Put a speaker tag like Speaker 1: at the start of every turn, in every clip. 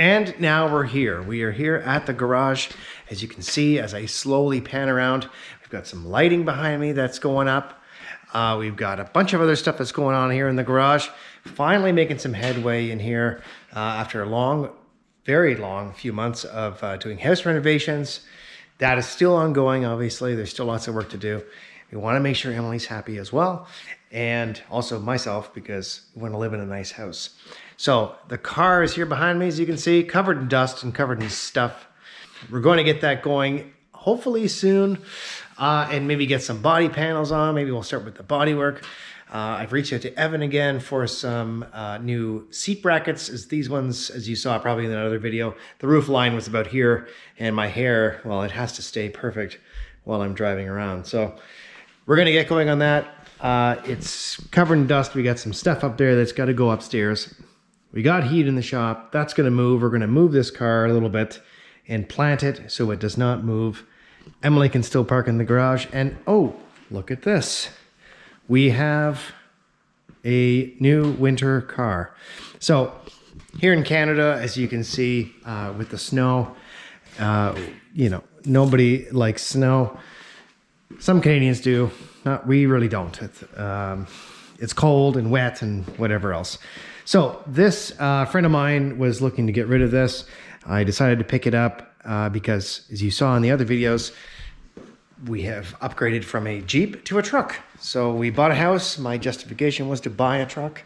Speaker 1: And now we're here. We are here at the garage. As you can see, as I slowly pan around, we've got some lighting behind me that's going up. We've got a bunch of other stuff that's going on here in the garage. Finally making some headway in here after a long, very long few months of doing house renovations. That is still ongoing, obviously. There's still lots of work to do. We want to make sure Emily's happy as well. And also myself, because we want to live in a nice house. So the car is here behind me, as you can see, covered in dust and covered in stuff. We're going to get that going hopefully soon, and maybe get some body panels on. Maybe we'll start with the bodywork. I've reached out to Evan again for some new seat brackets, as these ones, as you saw probably in another video, the roof line was about here, and my hair, well, it has to stay perfect while I'm driving around. So we're going to get going on that. It's covered in dust. We got some stuff up there that's got to go upstairs. We got heat in the shop. That's going to move. We're going to move this car a little bit and plant it so it does not move. Emily can still park in the garage. And oh, look at this. We have a new winter car. So here in Canada, as you can see, with the snow, you know, nobody likes snow. Some Canadians do. We really don't. It's cold and wet and whatever else. So this friend of mine was looking to get rid of this. I decided to pick it up because, as you saw in the other videos, we have upgraded from a Jeep to a truck. So we bought a house. My justification was to buy a truck.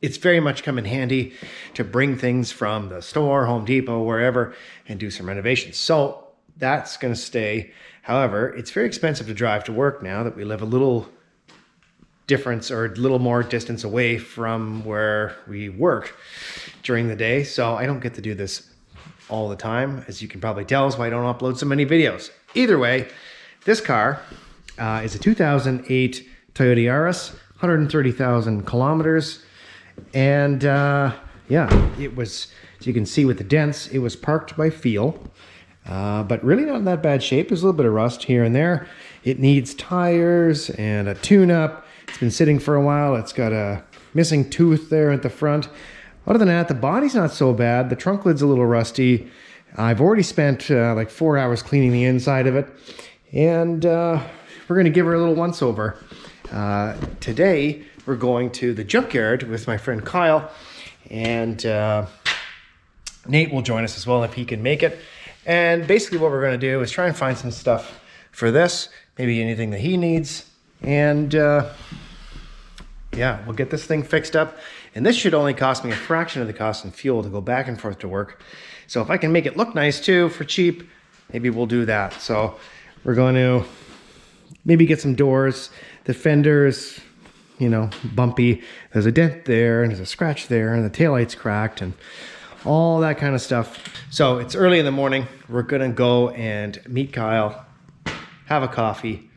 Speaker 1: It's very much come in handy to bring things from the store, Home Depot, wherever, and do some renovations. So that's going to stay. However, it's very expensive to drive to work now that we live a little difference or a little more distance away from where we work during the day. So I don't get to do this all the time. As you can probably tell, is why I don't upload so many videos. Either way, this car is a 2008 Toyota Yaris, 130,000 kilometers. And yeah, it was, as you can see with the dents, it was parked by feel. But really not in that bad shape. There's a little bit of rust here and there. It needs tires and a tune-up. It's been sitting for a while. It's got a missing tooth there at the front. Other than that, the body's not so bad. The trunk lid's a little rusty. I've already spent like 4 hours cleaning the inside of it. And we're going to give her a little once-over. Today, we're going to the junkyard with my friend Kyle. And Nate will join us as well if he can make it. And basically what we're going to do is try and find some stuff for this. Maybe anything that he needs. And yeah, we'll get this thing fixed up. And this should only cost me a fraction of the cost in fuel to go back and forth to work. So if I can make it look nice too for cheap, maybe we'll do that. So we're going to maybe get some doors. The fenders, you know, bumpy. There's a dent there and there's a scratch there and the taillight's cracked and all that kind of stuff. So it's early in the morning. We're gonna go and meet Kyle, have a coffee,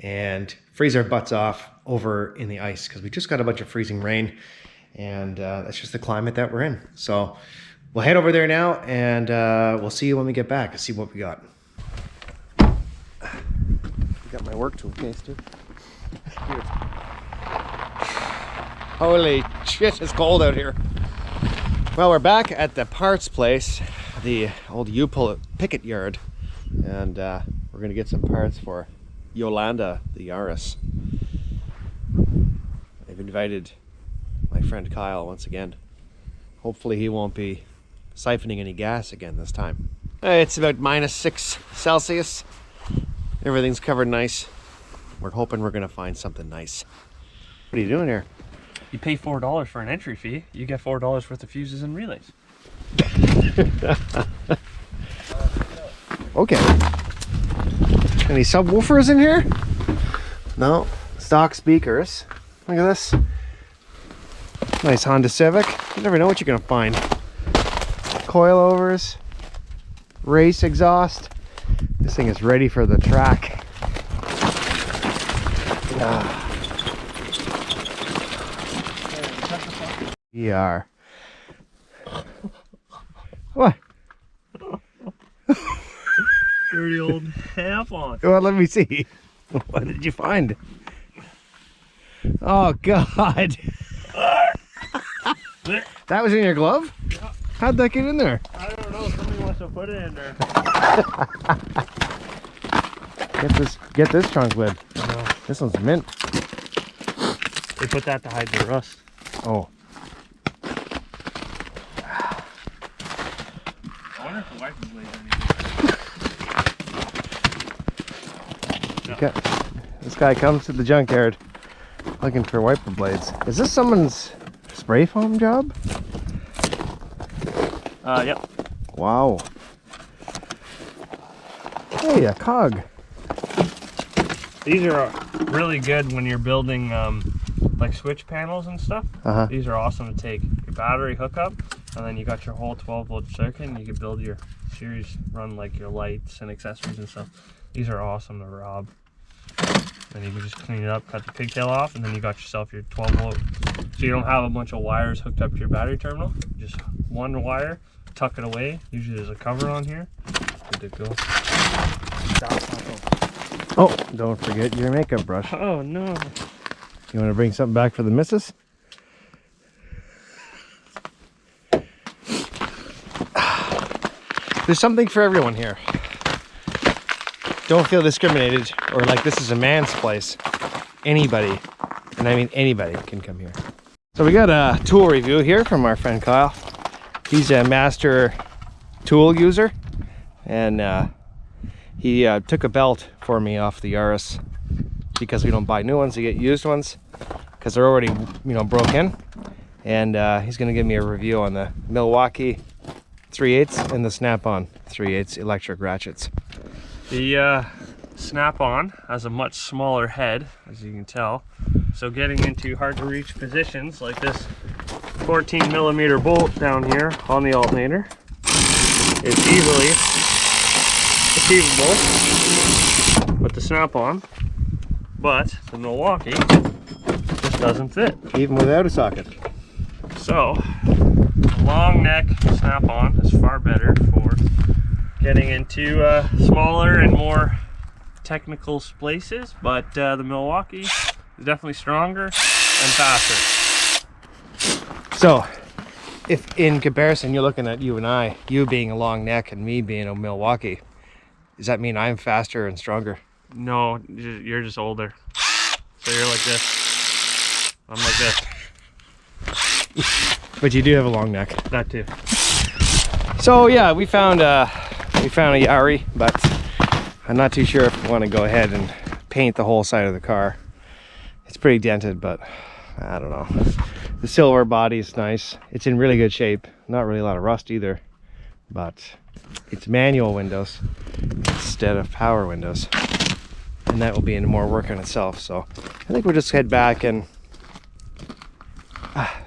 Speaker 1: and freeze our butts off over in the ice because we just got a bunch of freezing rain, and that's just the climate that we're in. So we'll head over there now, and we'll see you when we get back and see what we got. Got my work tool case too. Holy shit, it's cold out here. Well, we're back at the parts place, the old U-Pull picket yard, and we're gonna get some parts for Yolanda, the Yaris. I've invited my friend Kyle once again. Hopefully he won't be siphoning any gas again this time. It's about -6 Celsius. Everything's covered nice. We're hoping we're gonna find something nice. What are you doing here?
Speaker 2: You pay $4 for an entry fee, you get $4 worth of fuses and relays.
Speaker 1: Okay. Any subwoofers in here? No. Stock speakers. Look at this. Nice Honda Civic. You never know what you're gonna find. Coilovers. Race exhaust. This thing is ready for the track. We are. What?
Speaker 2: Dirty old half on.
Speaker 1: Well, let me see. What did you find? Oh God. That was in your glove?
Speaker 2: Yeah.
Speaker 1: How'd that get in there?
Speaker 2: I don't put it in there.
Speaker 1: Get this trunk lid.
Speaker 2: No.
Speaker 1: This one's mint.
Speaker 2: They put that to hide the rust.
Speaker 1: Oh.
Speaker 2: I wonder if the wiper blade anything.
Speaker 1: This guy comes to the junkyard looking for wiper blades. Is this someone's spray foam job?
Speaker 2: Yep.
Speaker 1: Wow. Hey, a cog.
Speaker 2: These are really good when you're building like switch panels and stuff. These are awesome to take your battery hookup, and then you got your whole 12-volt circuit, and you can build your series run like your lights and accessories and stuff. These are awesome to rob. Then you can just clean it up, cut the pigtail off, and then you got yourself your 12-volt. So you don't have a bunch of wires hooked up to your battery terminal. Just one wire, tuck it away. Usually there's a cover on here. Good to go.
Speaker 1: Oh, don't forget your makeup brush.
Speaker 2: Oh no.
Speaker 1: You want to bring something back for the missus? There's something for everyone here. Don't feel discriminated or like this is a man's place. Anybody, and I mean anybody, can come here. So we got a tool review here from our friend Kyle. He's a master tool user, and he took a belt for me off the Yaris because we don't buy new ones, we get used ones because they're already, you know, broken. And he's going to give me a review on the Milwaukee 3/8 and the Snap-on 3/8 electric ratchets.
Speaker 2: The Snap-on has a much smaller head, as you can tell. So getting into hard to reach positions like this 14mm bolt down here on the alternator is easily achievable with the Snap-on, but the Milwaukee just doesn't fit.
Speaker 1: Even without a socket.
Speaker 2: So, long neck Snap-on is far better for getting into smaller and more technical places, but the Milwaukee is definitely stronger and faster.
Speaker 1: So, if in comparison you're looking at you and I, you being a long neck and me being a Milwaukee, does that mean I'm faster and stronger?
Speaker 2: No, you're just older. So you're like this. I'm like this.
Speaker 1: But you do have a long neck.
Speaker 2: That too.
Speaker 1: So yeah, we found a Yari, but I'm not too sure if we want to go ahead and paint the whole side of the car. It's pretty dented, but I don't know. The silver body is nice. It's in really good shape. Not really a lot of rust either, but it's manual windows instead of power windows, and that will be in more work on itself. So I think we'll just head back and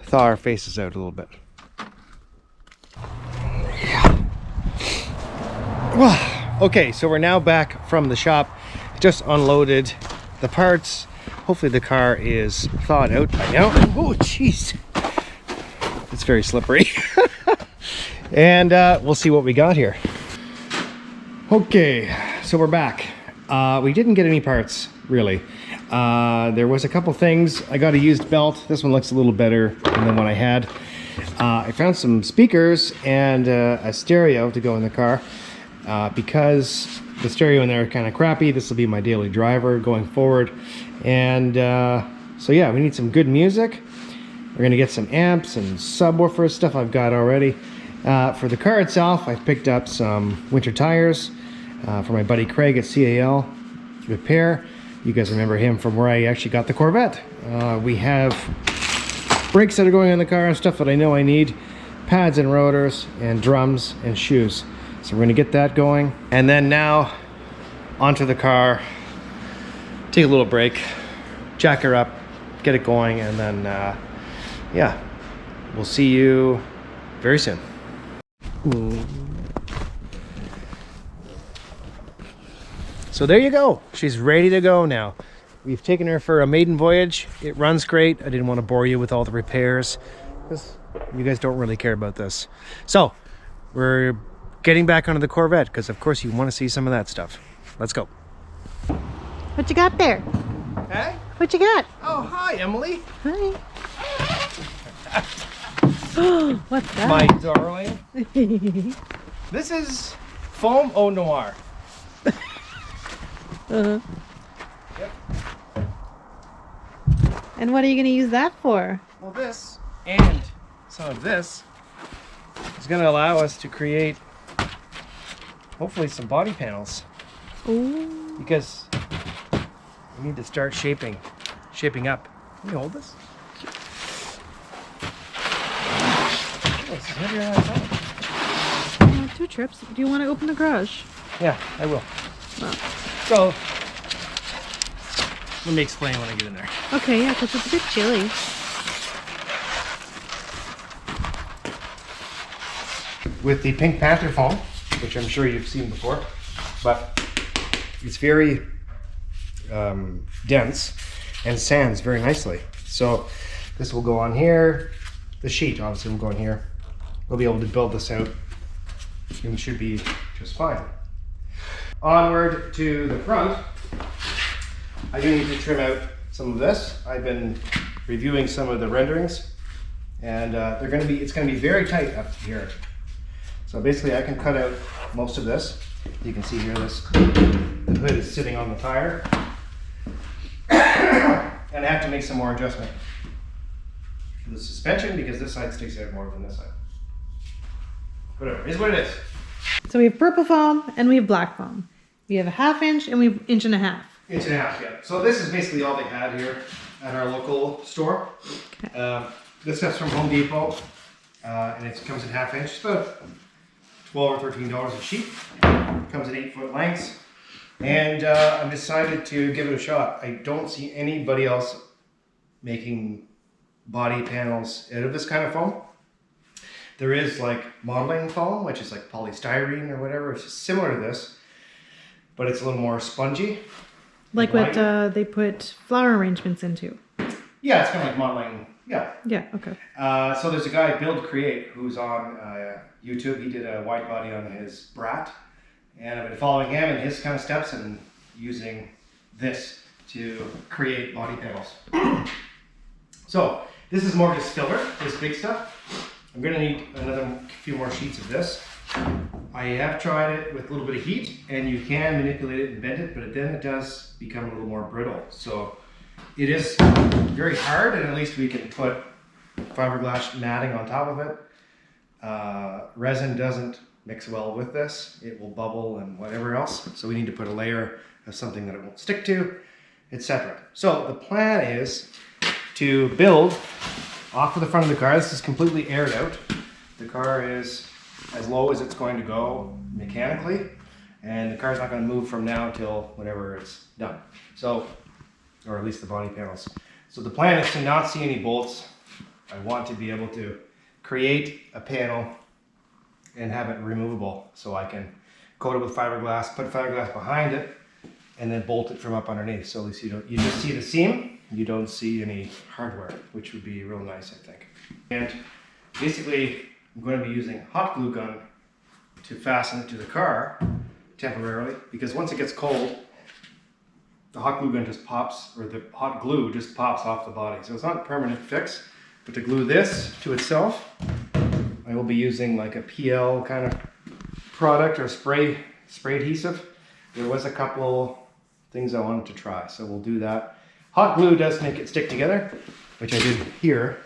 Speaker 1: thaw our faces out a little bit. Okay, so we're now back from the shop. Just unloaded the parts. Hopefully the car is thawed out by now. Oh jeez, it's very slippery. And we'll see what we got here. Okay, so we're back. We didn't get any parts, really. There was a couple things. I got a used belt. This one looks a little better than the one I had. I found some speakers and a stereo to go in the car. Because the stereo in there is kind of crappy, this will be my daily driver going forward. And so yeah, we need some good music. We're gonna get some amps and subwoofers, stuff I've got already. For the car itself, I've picked up some winter tires for my buddy Craig at CAL Repair. You guys remember him from where I actually got the Corvette. We have brakes that are going on the car and stuff that I know I need, pads and rotors and drums and shoes. So we're gonna get that going. And then now onto the car, take a little break, jack her up, get it going, and then yeah, we'll see you very soon. So there you go. She's ready to go now. We've taken her for a maiden voyage. It runs great. I didn't want to bore you with all the repairs because you guys don't really care about this. So we're getting back onto the Corvette because of course you want to see some of that stuff. Let's go.
Speaker 3: What you got there?
Speaker 1: Hey?
Speaker 3: What you got?
Speaker 1: Oh, hi, Emily.
Speaker 3: Hi. What's that?
Speaker 1: My darling. This is foam au noir.
Speaker 3: Uh-huh.
Speaker 1: Yep.
Speaker 3: And what are you going to use that for?
Speaker 1: Well, this and some of this is going to allow us to create hopefully some body panels,
Speaker 3: Ooh.
Speaker 1: because we need to start shaping up. Can you hold this? Oh, it's heavier than I thought.
Speaker 3: 2 trips. Do you want to open the garage?
Speaker 1: Yeah, I will.
Speaker 3: Well.
Speaker 1: So, let me explain when I get in there.
Speaker 3: Okay, yeah, because it's a bit chilly.
Speaker 1: With the Pink Panther foam, which I'm sure you've seen before, but it's very dense and sands very nicely. So this will go on here. The sheet obviously will go in here. We'll be able to build this out and it should be just fine. Onward to the front, I do need to trim out some of this. I've been reviewing some of the renderings, and it's gonna be very tight up to here. So basically I can cut out most of this. You can see here the hood is sitting on the tire. And I have to make some more adjustment for the suspension because this side sticks out more than this side. Whatever, it is what it is.
Speaker 3: So we have purple foam and we have black foam. We have a 1/2 inch and we have 1.5 inches.
Speaker 1: 1.5 inches, yeah. So this is basically all they had here at our local store.
Speaker 3: Okay.
Speaker 1: This stuff's from Home Depot, and it comes in 1/2 inch. So $12 or $13 a sheet. Comes in 8-foot lengths. And I decided to give it a shot. I don't see anybody else making body panels out of this kind of foam. There is like modeling foam, which is like polystyrene or whatever. It's just similar to this, but it's a little more spongy.
Speaker 3: Like what they put flower arrangements into.
Speaker 1: Yeah, it's kind of like modeling. Yeah.
Speaker 3: Yeah, okay.
Speaker 1: So there's a guy, Build Create, who's on YouTube. He did a Widebody on his Brat. And I've been following him and his kind of steps and using this to create body panels. So this is more just filler, this big stuff. I'm gonna need another few more sheets of this. I have tried it with a little bit of heat and you can manipulate it and bend it, but then it does become a little more brittle. So it is very hard, and at least we can put fiberglass matting on top of it. Resin doesn't mix well with this. It will bubble and whatever else. So we need to put a layer of something that it won't stick to, etc. So the plan is to build off of the front of the car. This is completely aired out. The car is as low as it's going to go mechanically, and the car's not going to move from now till whenever it's done. So, or at least the body panels. So the plan is to not see any bolts. I want to be able to create a panel and have it removable, so I can coat it with fiberglass, put fiberglass behind it, and then bolt it from up underneath. So at least you just see the seam, you don't see any hardware, which would be real nice, I think. And basically, I'm going to be using hot glue gun to fasten it to the car temporarily, because once it gets cold, the hot glue gun just pops, or the hot glue just pops off the body. So it's not a permanent fix, but to glue this to itself, I will be using like a PL kind of product or spray adhesive. There was a couple things I wanted to try, so we'll do that. Hot glue does make it stick together, which I did here,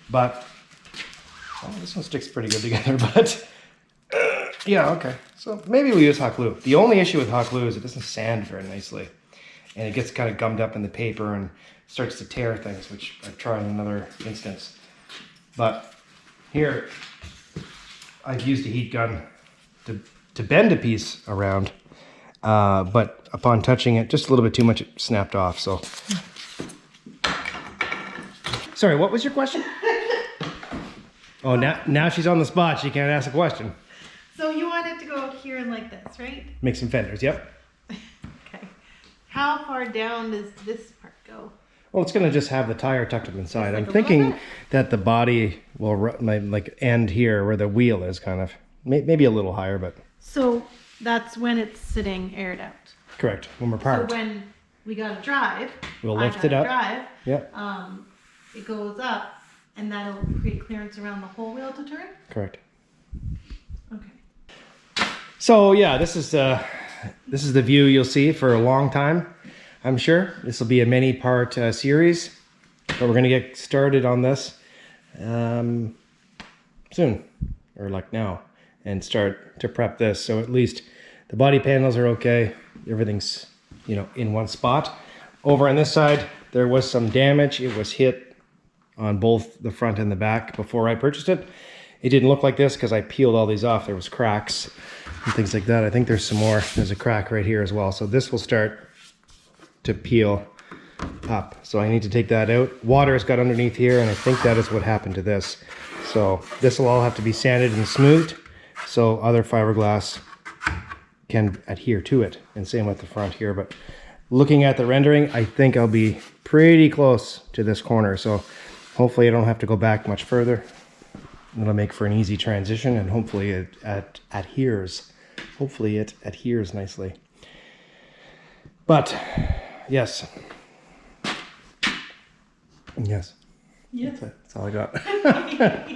Speaker 1: but well, this one sticks pretty good together, but yeah, okay. So maybe we'll use hot glue. The only issue with hot glue is it doesn't sand very nicely, and it gets kind of gummed up in the paper and starts to tear things, which I've tried in another instance. But here, I've used a heat gun to bend a piece around, but upon touching it, just a little bit too much, it snapped off, so. Sorry, what was your question? Oh, now she's on the spot, she can't ask a question.
Speaker 3: So you want it to go here and like this, right?
Speaker 1: Make some fenders, yep.
Speaker 3: Okay. How far down does this part go?
Speaker 1: Well, it's gonna just have the tire tucked up inside.
Speaker 3: Like
Speaker 1: I'm thinking
Speaker 3: bit?
Speaker 1: that the body will like end here where the wheel is, kind of. Maybe a little higher, but.
Speaker 3: So that's when it's sitting aired out.
Speaker 1: Correct, when we're parked.
Speaker 3: So when we gotta drive,
Speaker 1: We'll lift it up.
Speaker 3: Drive,
Speaker 1: Yep,
Speaker 3: it goes up, and that'll create clearance around the whole wheel to turn?
Speaker 1: correct.
Speaker 3: Okay.
Speaker 1: So yeah, this is the view you'll see for a long time, I'm sure. This will be a many-part series, but we're gonna get started on this soon, or like now, and start to prep this. So at least the body panels are okay. Everything's, you know, in one spot. Over on this side, there was some damage. It was hit on both the front and the back before I purchased it. It didn't look like this because I peeled all these off. There was cracks and things like that. I think there's some more. There's a crack right here as well. So this will start to peel up. So I need to take that out. Water has got underneath here, and I think that is what happened to this. So this will all have to be sanded and smoothed so other fiberglass can adhere to it. And same with the front here. But looking at the rendering, I think I'll be pretty close to this corner. So hopefully I don't have to go back much further. It'll make for an easy transition, and hopefully it adheres. Hopefully it adheres nicely. But yes. Yes. Yeah. That's all I got.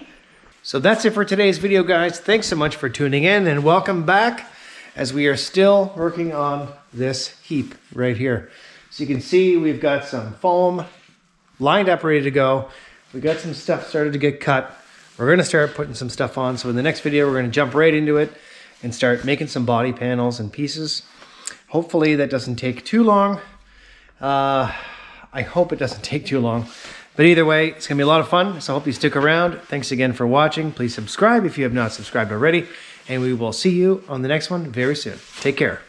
Speaker 1: So that's it for today's video, guys. Thanks so much for tuning in, and welcome back as we are still working on this heap right here. So you can see we've got some foam lined up, ready to go. We got some stuff started to get cut. We're going to start putting some stuff on. So in the next video, we're going to jump right into it and start making some body panels and pieces. Hopefully that doesn't take too long. I hope it doesn't take too long. But either way, it's going to be a lot of fun. So I hope you stick around. Thanks again for watching. Please subscribe if you have not subscribed already. And we will see you on the next one very soon. Take care.